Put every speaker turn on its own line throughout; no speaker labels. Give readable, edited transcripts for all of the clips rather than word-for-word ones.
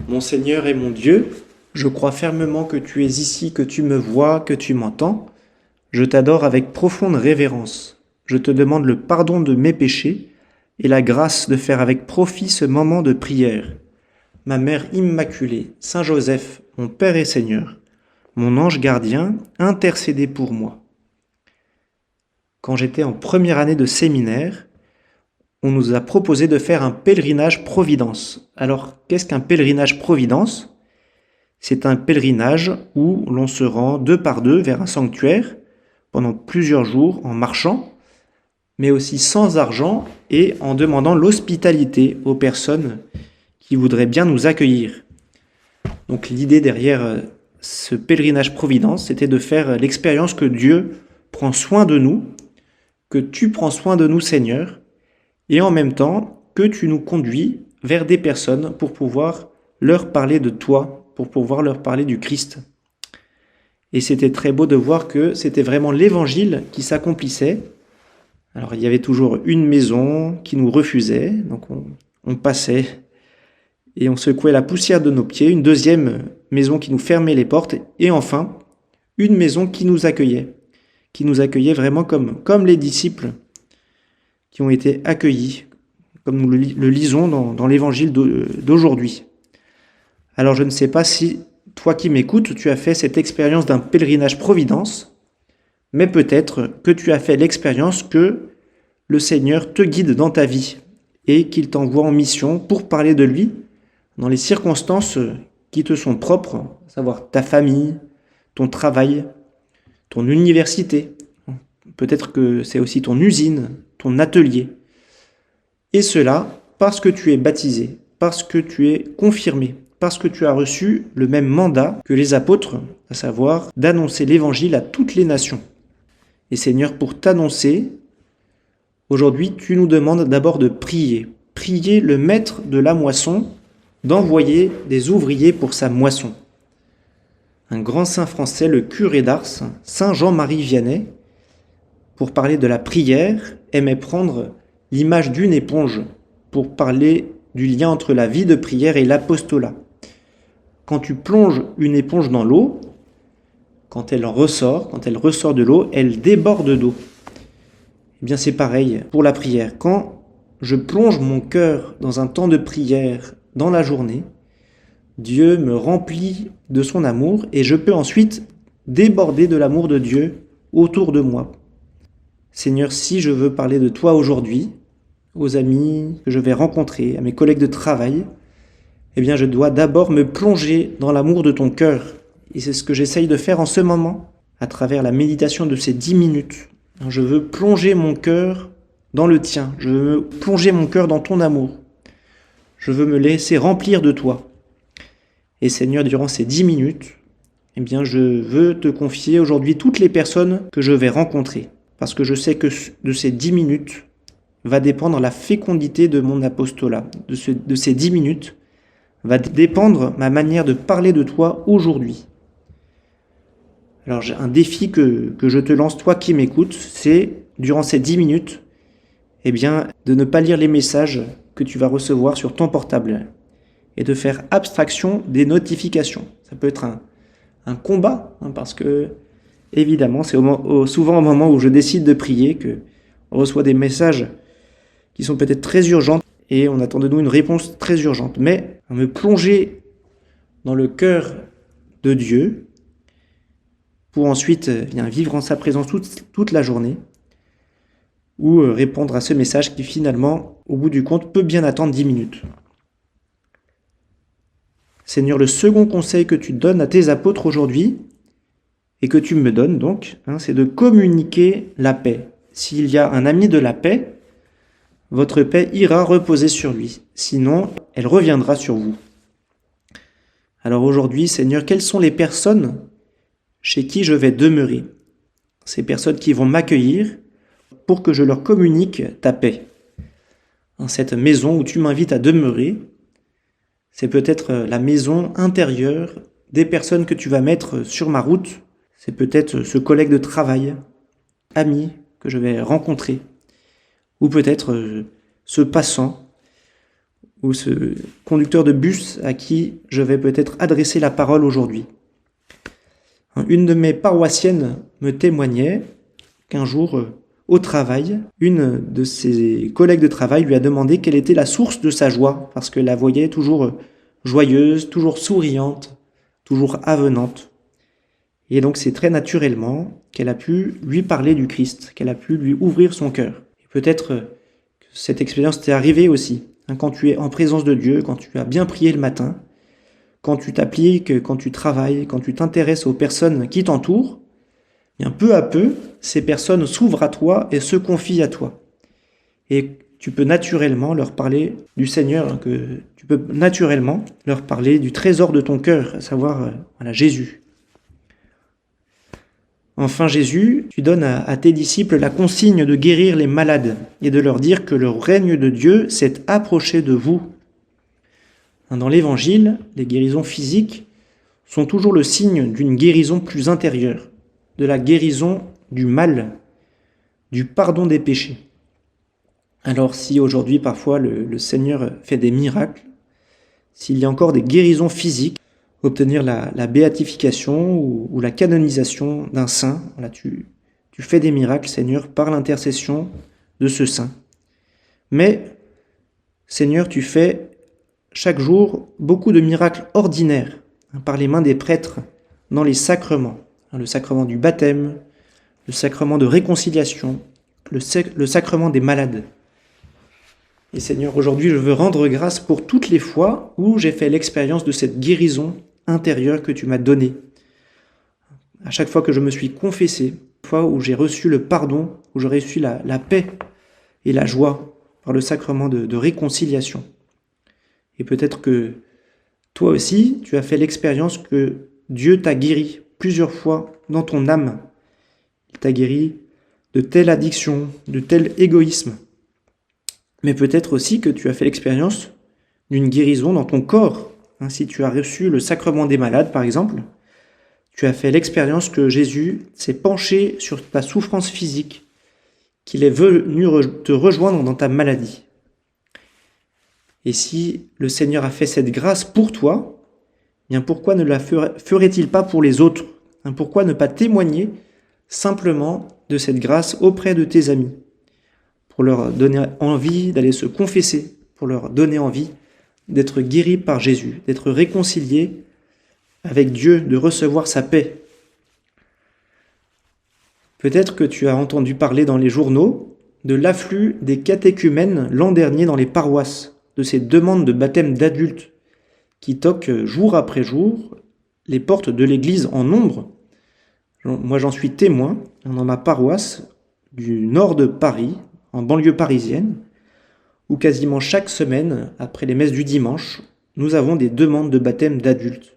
Mon Seigneur et mon Dieu, je crois fermement que tu es ici, que tu me vois, que tu m'entends. Je t'adore avec profonde révérence. Je te demande le pardon de mes péchés et la grâce de faire avec profit ce moment de prière. Ma Mère Immaculée, Saint Joseph, mon Père et Seigneur, mon ange gardien, intercédez pour moi. Quand j'étais en première année de séminaire, on nous a proposé de faire un pèlerinage Providence. Alors, qu'est-ce qu'un pèlerinage Providence ? C'est un pèlerinage où l'on se rend deux par deux vers un sanctuaire pendant plusieurs jours en marchant, mais aussi sans argent et en demandant l'hospitalité aux personnes qui voudraient bien nous accueillir. Donc l'idée derrière ce pèlerinage Providence, c'était de faire l'expérience que Dieu prend soin de nous, que tu prends soin de nous, Seigneur, et en même temps que tu nous conduis vers des personnes pour pouvoir leur parler de toi, pour pouvoir leur parler du Christ. Et c'était très beau de voir que c'était vraiment l'évangile qui s'accomplissait. Alors il y avait toujours une maison qui nous refusait, donc on passait et on secouait la poussière de nos pieds, une deuxième maison qui nous fermait les portes, et enfin une maison qui nous accueillait vraiment comme les disciples qui ont été accueillis, comme nous le lisons dans l'évangile d'aujourd'hui. Alors je ne sais pas si toi qui m'écoutes, tu as fait cette expérience d'un pèlerinage Providence, mais peut-être que tu as fait l'expérience que le Seigneur te guide dans ta vie et qu'il t'envoie en mission pour parler de lui dans les circonstances qui te sont propres, à savoir ta famille, ton travail, ton université. Peut-être que c'est aussi ton usine, ton atelier. Et cela parce que tu es baptisé, parce que tu es confirmé, parce que tu as reçu le même mandat que les apôtres, à savoir d'annoncer l'évangile à toutes les nations. Et Seigneur, pour t'annoncer, aujourd'hui, tu nous demandes d'abord de prier. Prier le maître de la moisson d'envoyer des ouvriers pour sa moisson. Un grand saint français, le curé d'Ars, Saint Jean-Marie Vianney, pour parler de la prière, aimait prendre l'image d'une éponge pour parler du lien entre la vie de prière et l'apostolat. Quand tu plonges une éponge dans l'eau, quand elle ressort de l'eau, elle déborde d'eau. Eh bien c'est pareil pour la prière. Quand je plonge mon cœur dans un temps de prière dans la journée, Dieu me remplit de son amour et je peux ensuite déborder de l'amour de Dieu autour de moi. Seigneur, si je veux parler de toi aujourd'hui, aux amis que je vais rencontrer, à mes collègues de travail, eh bien je dois d'abord me plonger dans l'amour de ton cœur. Et c'est ce que j'essaye de faire en ce moment, à travers la méditation de ces 10 minutes. Je veux plonger mon cœur dans le tien. Je veux plonger mon cœur dans ton amour. Je veux me laisser remplir de toi. Et Seigneur, durant ces 10 minutes, eh bien je veux te confier aujourd'hui toutes les personnes que je vais rencontrer. Parce que je sais que de ces 10 minutes va dépendre la fécondité de mon apostolat. De ces 10 minutes va dépendre ma manière de parler de toi aujourd'hui. Alors j'ai un défi que je te lance, toi qui m'écoutes, c'est, durant ces 10 minutes, eh bien, de ne pas lire les messages que tu vas recevoir sur ton portable et de faire abstraction des notifications. Ça peut être un combat, parce que évidemment, c'est souvent au moment où je décide de prier que on reçoit des messages qui sont peut-être très urgents et on attend de nous une réponse très urgente. Mais me plonger dans le cœur de Dieu pour ensuite vivre en sa présence toute la journée ou répondre à ce message qui finalement, au bout du compte, peut bien attendre 10 minutes. Seigneur, le second conseil que tu donnes à tes apôtres aujourd'hui, et que tu me donnes donc, c'est de communiquer la paix. S'il y a un ami de la paix, votre paix ira reposer sur lui. Sinon, elle reviendra sur vous. Alors aujourd'hui, Seigneur, quelles sont les personnes chez qui je vais demeurer? Ces personnes qui vont m'accueillir pour que je leur communique ta paix. Dans cette maison où tu m'invites à demeurer, c'est peut-être la maison intérieure des personnes que tu vas mettre sur ma route. C'est peut-être ce collègue de travail, ami que je vais rencontrer, ou peut-être ce passant, ou ce conducteur de bus à qui je vais peut-être adresser la parole aujourd'hui. Une de mes paroissiennes me témoignait qu'un jour, au travail, une de ses collègues de travail lui a demandé quelle était la source de sa joie, parce que la voyait toujours joyeuse, toujours souriante, toujours avenante. Et donc c'est très naturellement qu'elle a pu lui parler du Christ, qu'elle a pu lui ouvrir son cœur. Et peut-être que cette expérience t'est arrivée aussi, quand tu es en présence de Dieu, quand tu as bien prié le matin, quand tu t'appliques, quand tu travailles, quand tu t'intéresses aux personnes qui t'entourent, bien peu à peu, ces personnes s'ouvrent à toi et se confient à toi. Et tu peux naturellement leur parler du Seigneur, que tu peux naturellement leur parler du trésor de ton cœur, à savoir Jésus. Enfin Jésus, tu donnes à tes disciples la consigne de guérir les malades et de leur dire que le règne de Dieu s'est approché de vous. Dans l'Évangile, les guérisons physiques sont toujours le signe d'une guérison plus intérieure, de la guérison du mal, du pardon des péchés. Alors si aujourd'hui parfois le Seigneur fait des miracles, s'il y a encore des guérisons physiques, obtenir la béatification ou la canonisation d'un saint, voilà, tu fais des miracles, Seigneur, par l'intercession de ce saint. Mais, Seigneur, tu fais chaque jour beaucoup de miracles ordinaires par les mains des prêtres dans les sacrements. Le sacrement du baptême, le sacrement de réconciliation, le sacrement des malades. Et Seigneur, aujourd'hui, je veux rendre grâce pour toutes les fois où j'ai fait l'expérience de cette guérison intérieure que tu m'as donnée. À chaque fois que je me suis confessé, fois où j'ai reçu le pardon, où j'ai reçu la paix et la joie par le sacrement de réconciliation. Et peut-être que toi aussi, tu as fait l'expérience que Dieu t'a guéri plusieurs fois dans ton âme. Il t'a guéri de telle addiction, de tel égoïsme. Mais peut-être aussi que tu as fait l'expérience d'une guérison dans ton corps. Si tu as reçu le sacrement des malades, par exemple, tu as fait l'expérience que Jésus s'est penché sur ta souffrance physique, qu'il est venu te rejoindre dans ta maladie. Et si le Seigneur a fait cette grâce pour toi, bien pourquoi ne la ferait-il pas pour les autres ? Pourquoi ne pas témoigner simplement de cette grâce auprès de tes amis, pour leur donner envie d'aller se confesser, pour leur donner envie d'être guéris par Jésus, d'être réconciliés avec Dieu, de recevoir sa paix. Peut-être que tu as entendu parler dans les journaux de l'afflux des catéchumènes l'an dernier dans les paroisses, de ces demandes de baptême d'adultes qui toquent jour après jour les portes de l'église en nombre. Moi, j'en suis témoin dans ma paroisse du nord de Paris, en banlieue parisienne, où quasiment chaque semaine, après les messes du dimanche, nous avons des demandes de baptême d'adultes.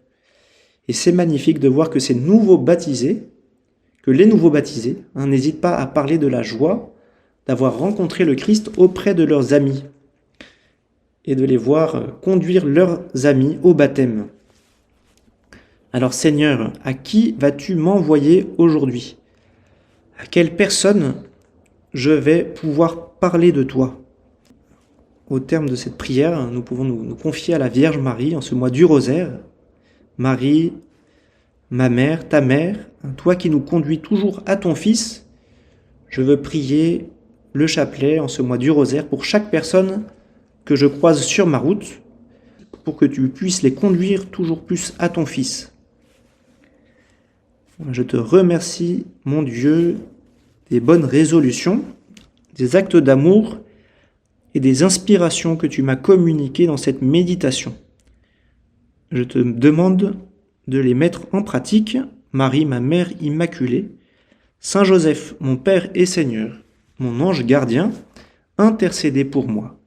Et c'est magnifique de voir que les nouveaux baptisés n'hésitent pas à parler de la joie d'avoir rencontré le Christ auprès de leurs amis et de les voir conduire leurs amis au baptême. Alors Seigneur, à qui vas-tu m'envoyer aujourd'hui ? À quelle personne je vais pouvoir parler de toi ? Au terme de cette prière, nous pouvons nous confier à la Vierge Marie en ce mois du rosaire. Marie, ma mère, ta mère, toi qui nous conduis toujours à ton Fils, je veux prier le chapelet en ce mois du rosaire pour chaque personne que je croise sur ma route, pour que tu puisses les conduire toujours plus à ton Fils. Je te remercie, mon Dieu, des bonnes résolutions, des actes d'amour et des inspirations que tu m'as communiquées dans cette méditation. Je te demande de les mettre en pratique, Marie, ma mère immaculée, Saint Joseph, mon Père et Seigneur, mon ange gardien, intercédez pour moi.